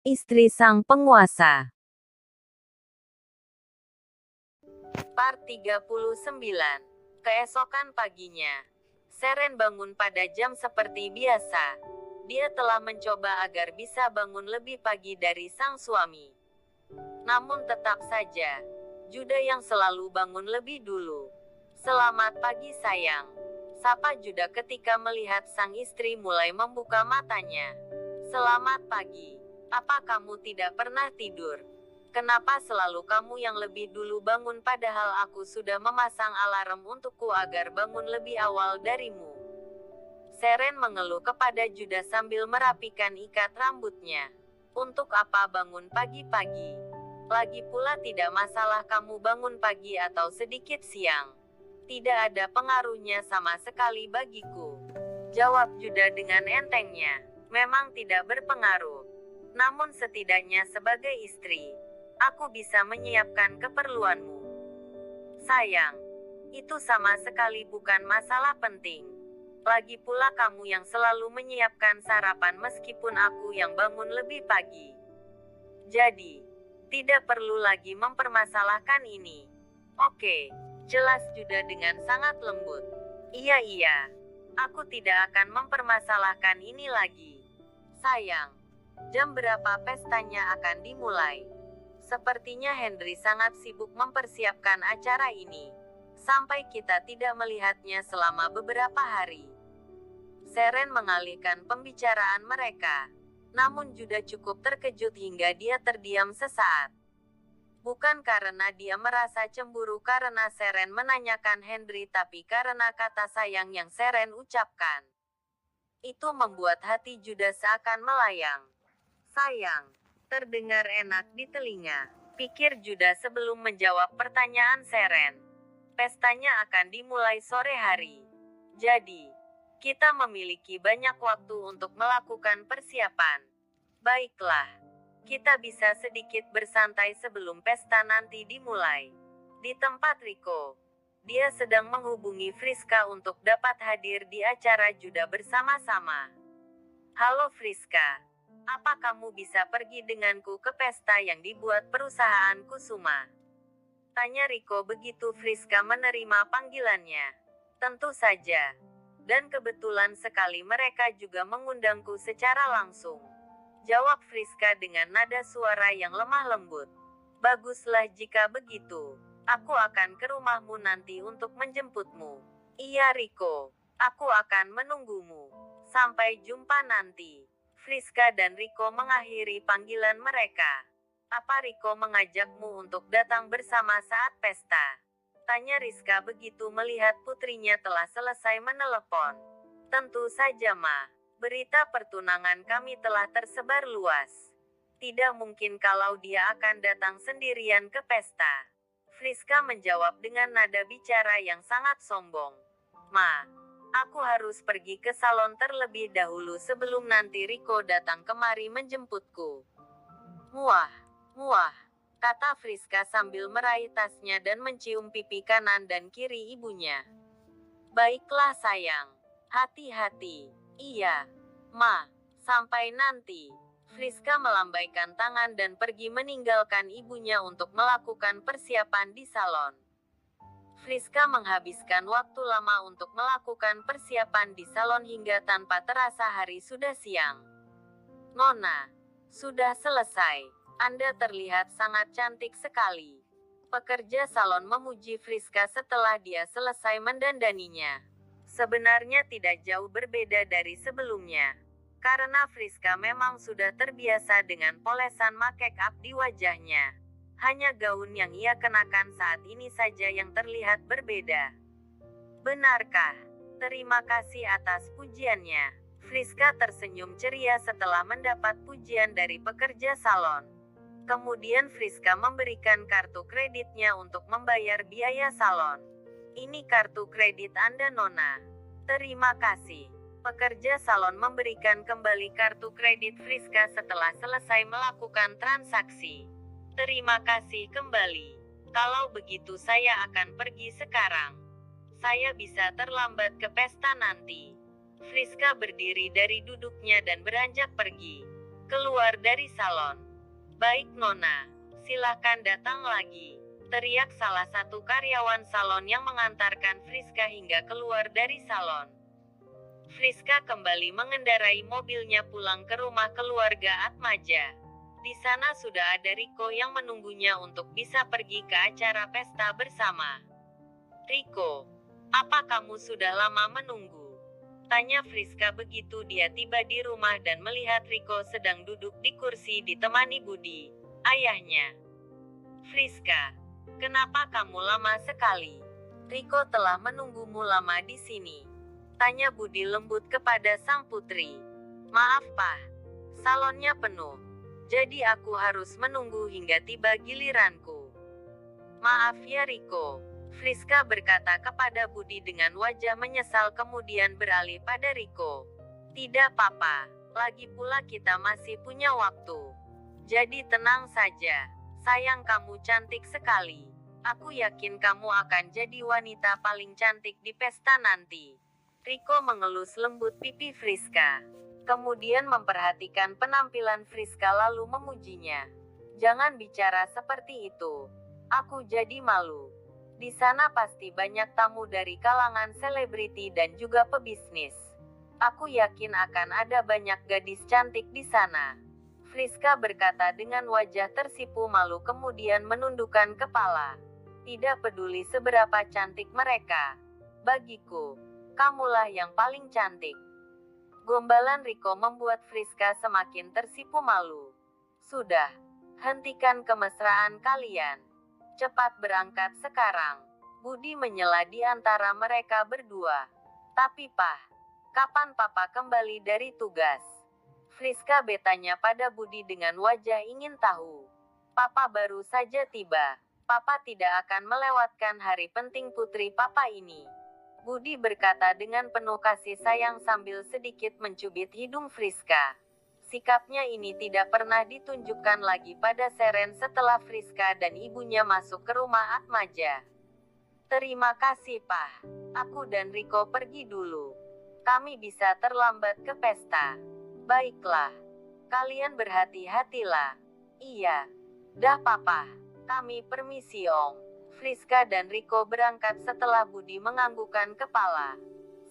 Istri sang penguasa. Part 39. Keesokan paginya, Seren bangun pada jam seperti biasa. Dia telah mencoba agar bisa bangun lebih pagi dari sang suami. Namun tetap saja, Juda yang selalu bangun lebih dulu. "Selamat pagi sayang," sapa Juda ketika melihat sang istri mulai membuka matanya. "Selamat pagi. Apa kamu tidak pernah tidur? Kenapa selalu kamu yang lebih dulu bangun padahal aku sudah memasang alarm untukku agar bangun lebih awal darimu?" Seren mengeluh kepada Juda sambil merapikan ikat rambutnya. "Untuk apa bangun pagi-pagi? Lagi pula tidak masalah kamu bangun pagi atau sedikit siang. Tidak ada pengaruhnya sama sekali bagiku," jawab Juda dengan entengnya. "Memang tidak berpengaruh. Namun setidaknya sebagai istri, aku bisa menyiapkan keperluanmu. Sayang, itu sama sekali bukan masalah penting. Lagi pula kamu yang selalu menyiapkan sarapan meskipun aku yang bangun lebih pagi. Jadi, tidak perlu lagi mempermasalahkan ini." "Oke," jelas Juda dengan sangat lembut. Iya, aku tidak akan mempermasalahkan ini lagi." "Sayang, jam berapa pestanya akan dimulai?" "Sepertinya Henry sangat sibuk mempersiapkan acara ini. Sampai kita tidak melihatnya selama beberapa hari." Seren mengalihkan pembicaraan mereka. Namun Juda cukup terkejut hingga dia terdiam sesaat. Bukan karena dia merasa cemburu karena Seren menanyakan Henry, tapi karena kata sayang yang Seren ucapkan. Itu membuat hati Juda seakan melayang. "Sayang, terdengar enak di telinga," pikir Juda sebelum menjawab pertanyaan Seren. "Pestanya akan dimulai sore hari. Jadi, kita memiliki banyak waktu untuk melakukan persiapan. Baiklah, kita bisa sedikit bersantai sebelum pesta nanti dimulai." Di tempat Rico, dia sedang menghubungi Friska untuk dapat hadir di acara Juda bersama-sama. "Halo Friska, apa kamu bisa pergi denganku ke pesta yang dibuat perusahaan Kusuma?" tanya Rico begitu Friska menerima panggilannya. "Tentu saja. Dan kebetulan sekali mereka juga mengundangku secara langsung," jawab Friska dengan nada suara yang lemah lembut. "Baguslah jika begitu. Aku akan ke rumahmu nanti untuk menjemputmu." "Iya Rico, aku akan menunggumu. Sampai jumpa nanti." Friska dan Rico mengakhiri panggilan mereka. "Apa Rico mengajakmu untuk datang bersama saat pesta?" tanya Rizka begitu melihat putrinya telah selesai menelepon. "Tentu saja Ma. Berita pertunangan kami telah tersebar luas. Tidak mungkin kalau dia akan datang sendirian ke pesta." Friska menjawab dengan nada bicara yang sangat sombong. "Ma, aku harus pergi ke salon terlebih dahulu sebelum nanti Rico datang kemari menjemputku." "Muah, muah," kata Friska sambil meraih tasnya dan mencium pipi kanan dan kiri ibunya. "Baiklah sayang. Hati-hati." "Iya, Ma. Sampai nanti." Friska melambaikan tangan dan pergi meninggalkan ibunya untuk melakukan persiapan di salon. Friska menghabiskan waktu lama untuk melakukan persiapan di salon hingga tanpa terasa hari sudah siang. "Nona, sudah selesai. Anda terlihat sangat cantik sekali." Pekerja salon memuji Friska setelah dia selesai mendandaninya. Sebenarnya tidak jauh berbeda dari sebelumnya. Karena Friska memang sudah terbiasa dengan polesan make up di wajahnya. Hanya gaun yang ia kenakan saat ini saja yang terlihat berbeda. "Benarkah? Terima kasih atas pujiannya." Friska tersenyum ceria setelah mendapat pujian dari pekerja salon. Kemudian Friska memberikan kartu kreditnya untuk membayar biaya salon. "Ini kartu kredit Anda Nona." "Terima kasih." Pekerja salon memberikan kembali kartu kredit Friska setelah selesai melakukan transaksi. "Terima kasih kembali. Kalau begitu saya akan pergi sekarang. Saya bisa terlambat ke pesta nanti." Friska berdiri dari duduknya dan beranjak pergi. keluar dari salon. "Baik Nona, silahkan datang lagi," teriak salah satu karyawan salon yang mengantarkan Friska hingga keluar dari salon. Friska kembali mengendarai mobilnya pulang ke rumah keluarga Atmaja. Di sana sudah ada Riko yang menunggunya untuk bisa pergi ke acara pesta bersama. "Riko, apa kamu sudah lama menunggu?" tanya Friska begitu dia tiba di rumah dan melihat Riko sedang duduk di kursi ditemani Budi, ayahnya. "Friska, kenapa kamu lama sekali? Riko telah menunggumu lama di sini," tanya Budi lembut kepada sang putri. "Maaf Pak, salonnya penuh. Jadi aku harus menunggu hingga tiba giliranku." "Maaf ya Riko," Friska berkata kepada Budi dengan wajah menyesal kemudian beralih pada Riko. "Tidak Papa, lagi pula kita masih punya waktu. Jadi tenang saja. Sayang kamu cantik sekali. Aku yakin kamu akan jadi wanita paling cantik di pesta nanti." Riko mengelus lembut pipi Friska. Kemudian memperhatikan penampilan Friska lalu memujinya. "Jangan bicara seperti itu. Aku jadi malu. Di sana pasti banyak tamu dari kalangan selebriti dan juga pebisnis. Aku yakin akan ada banyak gadis cantik di sana." Friska berkata dengan wajah tersipu malu kemudian menundukkan kepala. "Tidak peduli seberapa cantik mereka. Bagiku, kamulah yang paling cantik." Gombalan Riko membuat Friska semakin tersipu malu. "Sudah, hentikan kemesraan kalian. Cepat berangkat sekarang," Budi menyela di antara mereka berdua. "Tapi Pak, kapan Papa kembali dari tugas?" Friska bertanya pada Budi dengan wajah ingin tahu. "Papa baru saja tiba. Papa tidak akan melewatkan hari penting putri Papa ini," Budi berkata dengan penuh kasih sayang sambil sedikit mencubit hidung Friska. Sikapnya ini tidak pernah ditunjukkan lagi pada Seren setelah Friska dan ibunya masuk ke rumah Atmaja. "Terima kasih Pak. Aku dan Riko pergi dulu. Kami bisa terlambat ke pesta." "Baiklah. Kalian berhati-hatilah." "Iya. Dah Papa. Kami permisi Om." Friska dan Riko berangkat setelah Budi menganggukkan kepala.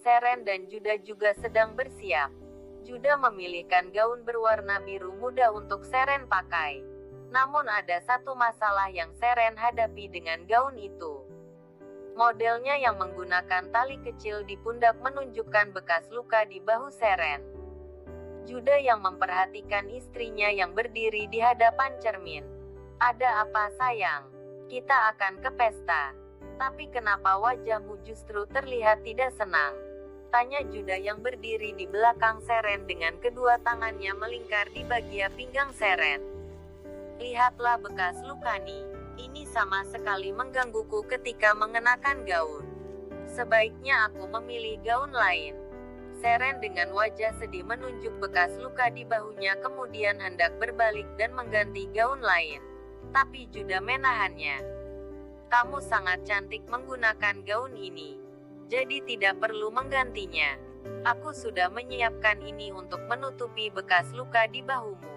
Seren dan Juda juga sedang bersiap. Juda memilihkan gaun berwarna biru muda untuk Seren pakai. Namun ada satu masalah yang Seren hadapi dengan gaun itu. Modelnya yang menggunakan tali kecil di pundak menunjukkan bekas luka di bahu Seren. Juda yang memperhatikan istrinya yang berdiri di hadapan cermin. "Ada apa sayang? Kita akan ke pesta. Tapi kenapa wajahmu justru terlihat tidak senang?" tanya Juda yang berdiri di belakang Seren dengan kedua tangannya melingkar di bagian pinggang Seren. "Lihatlah bekas luka nih. Ini sama sekali menggangguku ketika mengenakan gaun. Sebaiknya aku memilih gaun lain." Seren dengan wajah sedih menunjuk bekas luka di bahunya kemudian hendak berbalik dan mengganti gaun lain. Tapi Juda menahannya. "Kamu sangat cantik menggunakan gaun ini. Jadi tidak perlu menggantinya. Aku sudah menyiapkan ini untuk menutupi bekas luka di bahumu,"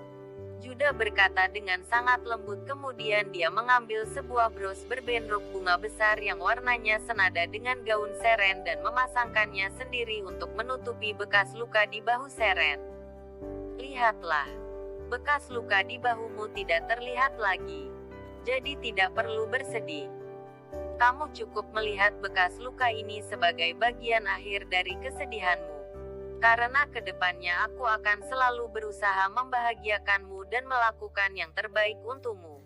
Juda berkata dengan sangat lembut kemudian dia mengambil sebuah bros berbentrok bunga besar yang warnanya senada dengan gaun Seren dan memasangkannya sendiri untuk menutupi bekas luka di bahu Seren. "Lihatlah. Bekas luka di bahumu tidak terlihat lagi. Jadi tidak perlu bersedih. Kamu cukup melihat bekas luka ini sebagai bagian akhir dari kesedihanmu. Karena kedepannya aku akan selalu berusaha membahagiakanmu dan melakukan yang terbaik untukmu."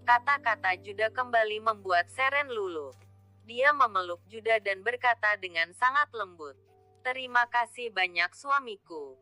Kata-kata Juda kembali membuat Seren luluh. Dia memeluk Juda dan berkata dengan sangat lembut, "Terima kasih banyak suamiku.